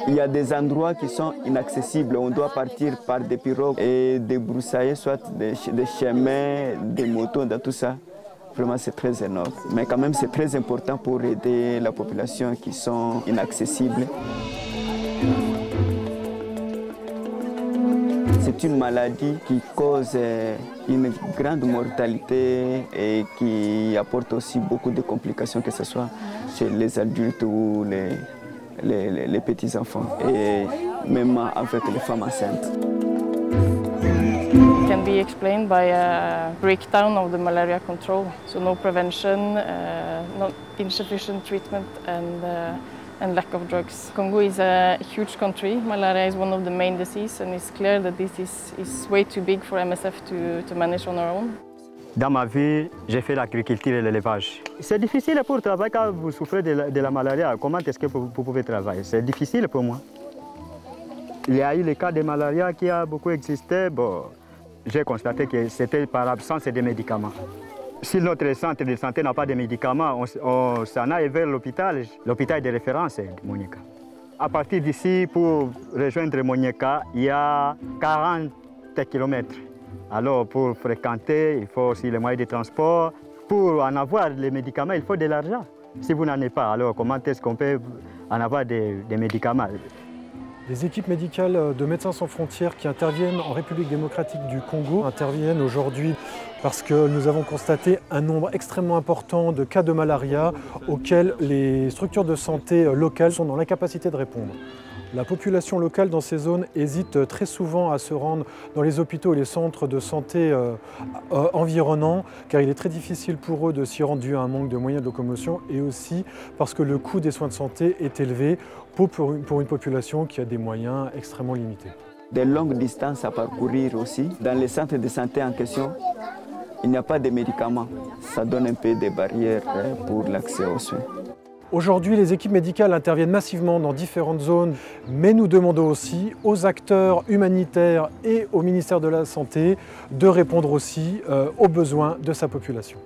Il y a des endroits qui sont inaccessibles. On doit partir par des pirogues et débroussailler soit des chemins, des motos, dans tout ça. Vraiment, c'est très énorme. Mais quand même, c'est très important pour aider la population qui sont inaccessibles. C'est une maladie qui cause une grande mortalité et qui apporte aussi beaucoup de complications, que ce soit chez les adultes ou les petits-enfants, et même avec les femmes enceintes. It can be explained by a breakdown of the malaria control, so no prevention, not insufficient treatment and lack of drugs. Congo is a huge country. Malaria is one of the main diseases, and it's clear that this is way too big for MSF to manage on our own. Dans ma vie, j'ai fait l'agriculture et l'élevage. C'est difficile pour travailler quand vous souffrez de la malaria. Comment est-ce que vous pouvez travailler? C'est difficile pour moi. Il y a eu le cas de malaria qui a beaucoup existé. Bon, j'ai constaté que c'était par absence de médicaments. Si notre centre de santé n'a pas de médicaments, on s'en aille vers l'hôpital de référence de Monyeka. À partir d'ici, pour rejoindre Monyeka, il y a 40 km. Alors, pour fréquenter, il faut aussi les moyens de transport. Pour en avoir les médicaments, il faut de l'argent. Si vous n'en avez pas, alors comment est-ce qu'on peut en avoir des médicaments? Les équipes médicales de Médecins sans frontières qui interviennent en République démocratique du Congo interviennent aujourd'hui parce que nous avons constaté un nombre extrêmement important de cas de malaria auxquels les structures de santé locales sont dans l'incapacité de répondre. La population locale dans ces zones hésite très souvent à se rendre dans les hôpitaux et les centres de santé environnants car il est très difficile pour eux de s'y rendre dû à un manque de moyens de locomotion et aussi parce que le coût des soins de santé est élevé pour une population qui a des moyens extrêmement limités. Des longues distances à parcourir aussi. Dans les centres de santé en question, il n'y a pas de médicaments. Ça donne un peu des barrières pour l'accès aux soins. Aujourd'hui, les équipes médicales interviennent massivement dans différentes zones, mais nous demandons aussi aux acteurs humanitaires et au ministère de la Santé de répondre aussi aux besoins de sa population.